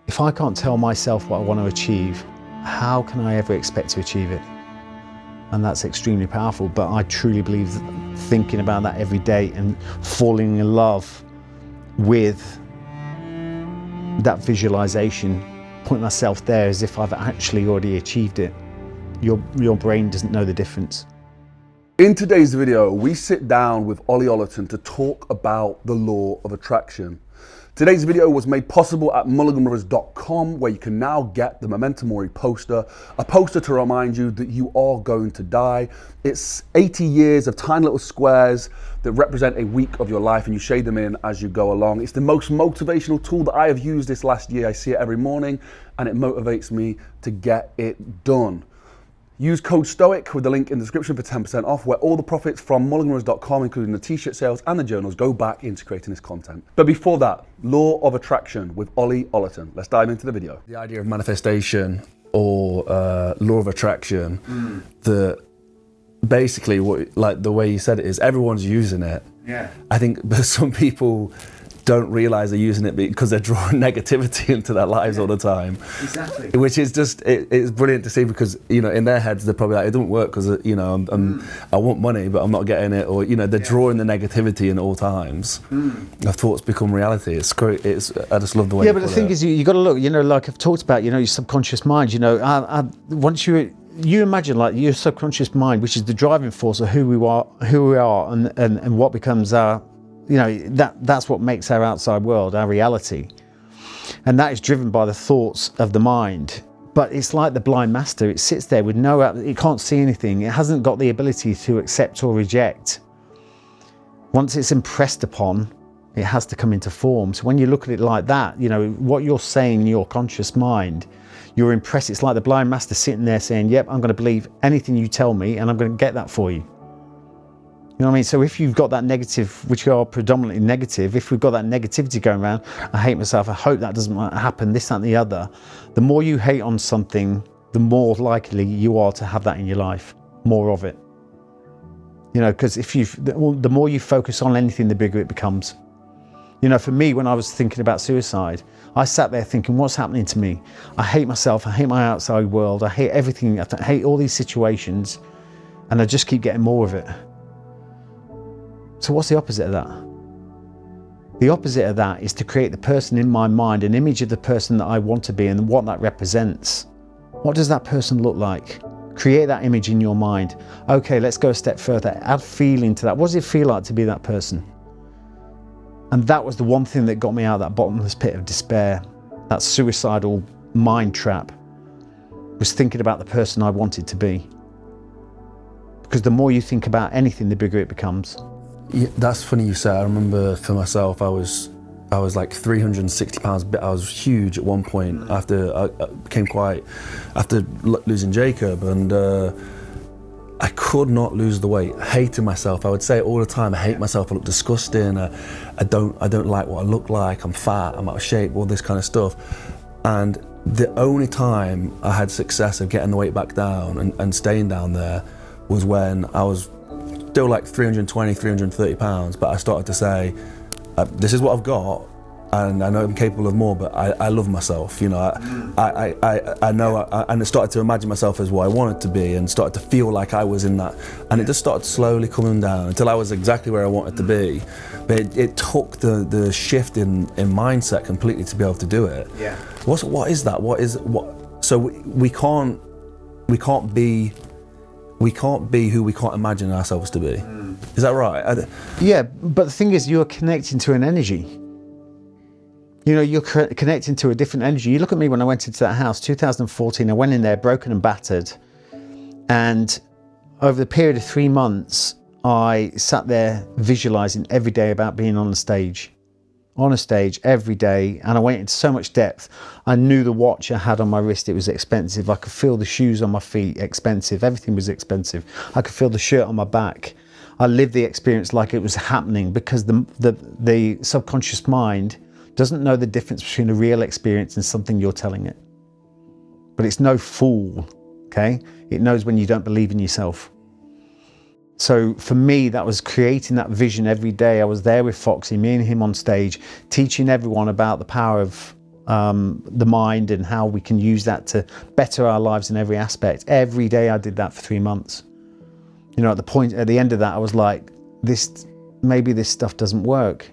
If I can't tell myself what I want to achieve, how can I ever expect to achieve it? And that's extremely powerful, but I truly believe that thinking about that every day and falling in love with that visualization, putting myself there as if I've actually already achieved it, your brain doesn't know the difference. In today's video, we sit down with Ollie Ollerton to talk about the law of attraction. Today's video was made possible at Mulliganbrothers.com, where you can now get the Memento Mori poster, a poster to remind you that you are going to die. It's 80 years of tiny little squares that represent a week of your life, and you shade them in as you go along. It's the most motivational tool that I have used this last year. I see it every morning, and it motivates me to get it done. Use code STOIC with the link in the description for 10% off, where all the profits from Mulliganbrothers.com, including the t-shirt sales and the journals, go back into creating this content. But before that, law of attraction with Ollie Ollerton. Let's dive into the video. The idea of manifestation or law of attraction, that basically, like the way you said it is, everyone's using it. Yeah. I think some people don't realize they're using it because they're drawing negativity into their lives all the time. Exactly. Which is just, it's brilliant to see, because, you know, in their heads, they're probably like, it doesn't work because, you know, I want money, but I'm not getting it. Or, you know, they're drawing the negativity in all times. Their thoughts become reality. It's great. I just love the way. Yeah, but the thing is, you got to look, you know, like I've talked about, you know, your subconscious mind, you know, once you imagine like your subconscious mind, which is the driving force of who we are and what becomes our, you know, that's what makes our outside world, our reality. And that is driven by the thoughts of the mind. But it's like the blind master. It sits there with it can't see anything. It hasn't got the ability to accept or reject. Once it's impressed upon, it has to come into form. So when you look at it like that, you know, what you're saying in your conscious mind, you're impressed. It's like the blind master sitting there saying, yep, I'm going to believe anything you tell me, and I'm going to get that for you. You know what I mean? So if you've got that negative, which are predominantly negative, if we've got that negativity going around, I hate myself, I hope that doesn't happen, this, that, and the other, the more you hate on something, the more likely you are to have that in your life, more of it. You know, because the more you focus on anything, the bigger it becomes. You know, for me, when I was thinking about suicide, I sat there thinking, what's happening to me? I hate myself, I hate my outside world, I hate everything, I hate all these situations, and I just keep getting more of it. So what's the opposite of that? The opposite of that is to create the person in my mind, an image of the person that I want to be and what that represents. What does that person look like? Create that image in your mind. Okay, let's go a step further. Add feeling to that. What does it feel like to be that person? And that was the one thing that got me out of that bottomless pit of despair, that suicidal mind trap, was thinking about the person I wanted to be. Because the more you think about anything, the bigger it becomes. Yeah, that's funny you say. I remember for myself, I was like 360 pounds. I was huge at one point after I became after losing Jacob, and I could not lose the weight. I hated myself. I would say it all the time. I hate myself. I look disgusting. I don't like what I look like. I'm fat. I'm out of shape. All this kind of stuff. And the only time I had success of getting the weight back down and staying down there was when I was still like 320, 330 pounds, but I started to say, this is what I've got, and I know I'm capable of more, but I love myself, you know, I know, and I started to imagine myself as what I wanted to be, and started to feel like I was in that, and it just started slowly coming down until I was exactly where I wanted to be. But it took the shift in mindset completely to be able to do it. Yeah. What is that? So we can't be who we can't imagine ourselves to be. Is that right? Yeah, but the thing is, you're connecting to an energy. You know, you're connecting to a different energy. You look at me when I went into that house, 2014, I went in there broken and battered. And over the period of 3 months, I sat there visualizing every day about being on a stage every day, and I went into so much depth. I knew the watch I had on my wrist, it was expensive. I could feel the shoes on my feet, expensive. Everything was expensive. I could feel the shirt on my back. I lived the experience like it was happening, because the subconscious mind doesn't know the difference between a real experience and something you're telling it. But it's no fool, okay? It knows when you don't believe in yourself. So for me, that was creating that vision every day. I was there with Foxy, me and him on stage, teaching everyone about the power of the mind and how we can use that to better our lives in every aspect. Every day I did that for 3 months. You know, at the end of that, I was like, maybe this stuff doesn't work.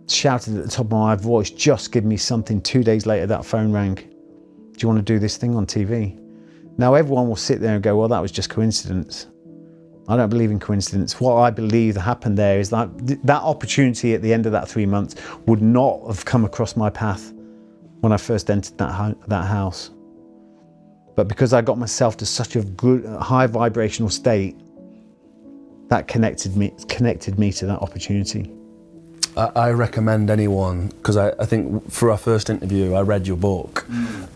Shouted at the top of my voice, just give me something. 2 days later, that phone rang. Do you want to do this thing on TV? Now everyone will sit there and go, well, that was just coincidence. I don't believe in coincidence. What I believe happened there is that that opportunity at the end of that 3 months would not have come across my path when I first entered that house. But because I got myself to such a good, high vibrational state, that connected me to that opportunity. I recommend anyone, because I think for our first interview, I read your book,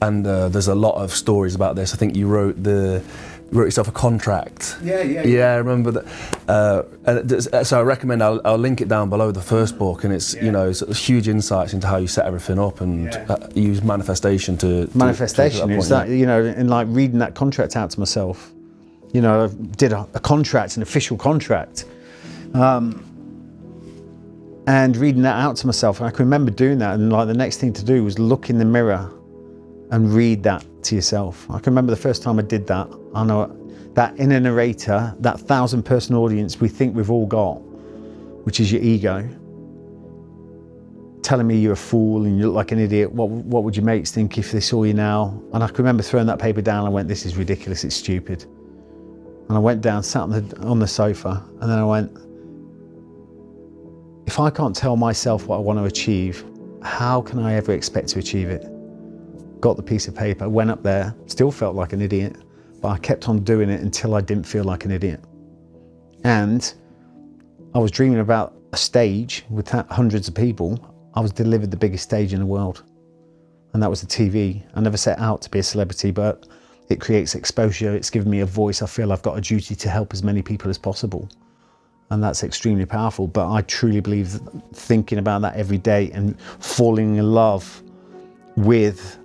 and there's a lot of stories about this. I think you wrote yourself a contract. Yeah, I remember that. So I recommend, I'll link it down below, the first book, and it's you know, it's huge insights into how you set everything up and use manifestation to manifestation. Is that, you know, and like reading that contract out to myself. You know, I did a contract, an official contract. And reading that out to myself, and I can remember doing that, and like the next thing to do was look in the mirror and read that to yourself. I can remember the first time I did that. I know that inner narrator, that 1,000-person audience we think we've all got, which is your ego, telling me you're a fool and you look like an idiot. What would your mates think if they saw you now? And I can remember throwing that paper down. I went, this is ridiculous, it's stupid. And I went down, sat on the sofa, and then I went, if I can't tell myself what I want to achieve, how can I ever expect to achieve it? Got the piece of paper, went up there, still felt like an idiot, but I kept on doing it until I didn't feel like an idiot. And I was dreaming about a stage with hundreds of people. I was delivered the biggest stage in the world, and that was the TV. I never set out to be a celebrity, but it creates exposure. It's given me a voice. I feel I've got a duty to help as many people as possible. And that's extremely powerful. But I truly believe thinking about that every day and falling in love with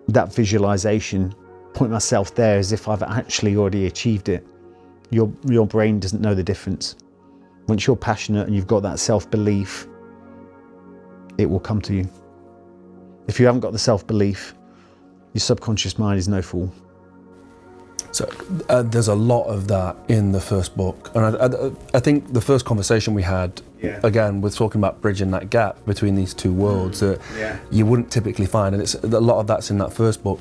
that visualization, point myself there as if I've actually already achieved it. Your brain doesn't know the difference. Once you're passionate and you've got that self-belief, it will come to you. If you haven't got the self-belief, your subconscious mind is no fool. So there's a lot of that in the first book, and I think the first conversation we had, again, we're talking about bridging that gap between these two worlds that you wouldn't typically find, and a lot of that's in that first book.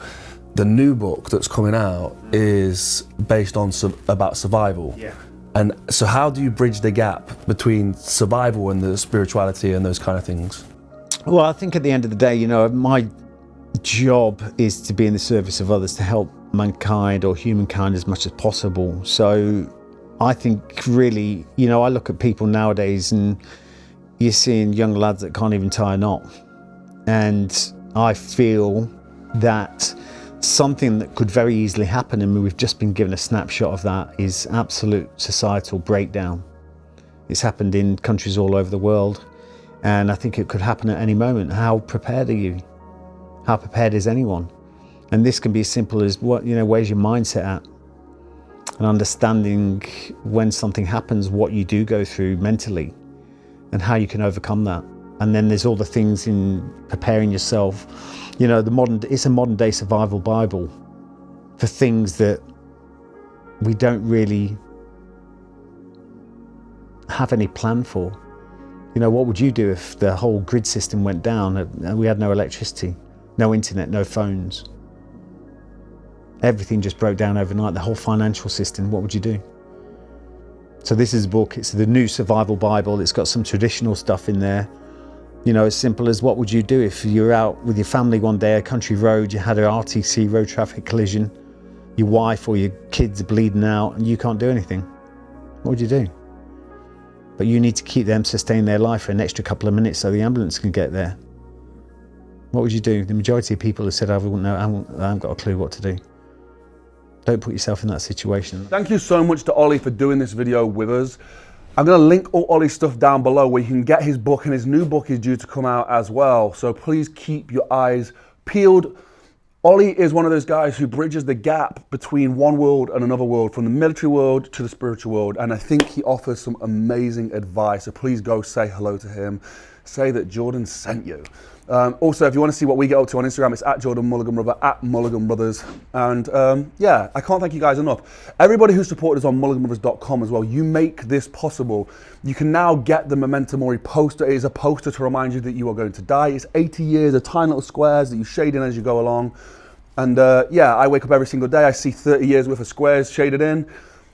The new book that's coming out is based on about survival. And so how do you bridge the gap between survival and the spirituality and those kind of things? Well, I think at the end of the day, you know, my job is to be in the service of others, to help mankind or humankind as much as possible. So I think really, you know, I look at people nowadays and you're seeing young lads that can't even tie a knot. And I feel that something that could very easily happen, and we've just been given a snapshot of that, is absolute societal breakdown. It's happened in countries all over the world, and I think it could happen at any moment. How prepared are you? How prepared is anyone? And this can be as simple as, what, you know, where's your mindset at? And understanding when something happens, what you do go through mentally and how you can overcome that. And then there's all the things in preparing yourself. You know, it's a modern day survival Bible for things that we don't really have any plan for. You know, what would you do if the whole grid system went down and we had no electricity, no internet, no phones? Everything just broke down overnight, the whole financial system. What would you do? So this is a book, it's the new survival Bible. It's got some traditional stuff in there. You know, as simple as, what would you do if you're out with your family one day, a country road, you had an RTC road traffic collision, your wife or your kids are bleeding out and you can't do anything? What would you do? But you need to keep them, sustain their life for an extra couple of minutes so the ambulance can get there. What would you do? The majority of people have said, I wouldn't know, I haven't got a clue what to do. Don't put yourself in that situation. Thank you so much to Ollie for doing this video with us. I'm going to link all Ollie's stuff down below where you can get his book, and his new book is due to come out as well. So please keep your eyes peeled. Ollie is one of those guys who bridges the gap between one world and another world, from the military world to the spiritual world. And I think he offers some amazing advice. So please go say hello to him. Say that Jordan sent you. Also, if you want to see what we get up to on Instagram, it's at Jordan Mulligan Brother, at Mulliganbrothers. And yeah, I can't thank you guys enough. Everybody who supported us on mulliganbrothers.com as well, you make this possible. You can now get the Memento Mori poster. It is a poster to remind you that you are going to die. It's 80 years of tiny little squares that you shade in as you go along. And yeah, I wake up every single day, I see 30 years worth of squares shaded in.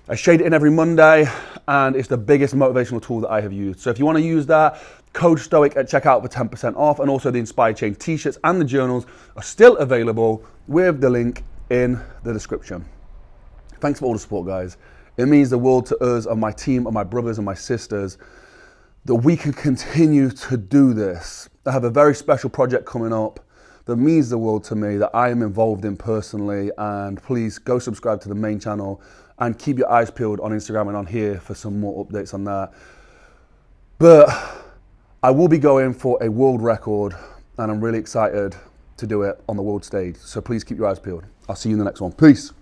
I shade it in every Monday, and it's the biggest motivational tool that I have used. So if you want to use that, code STOIC at checkout for 10% off, and also the Inspired Change t-shirts and the journals are still available with the link in the description. Thanks for all the support, guys. It means the world to us and my team and my brothers and my sisters that we can continue to do this. I have a very special project coming up that means the world to me, that I am involved in personally, and please go subscribe to the main channel and keep your eyes peeled on Instagram and on here for some more updates on that. But I will be going for a world record, and I'm really excited to do it on the world stage. So please keep your eyes peeled. I'll see you in the next one. Peace.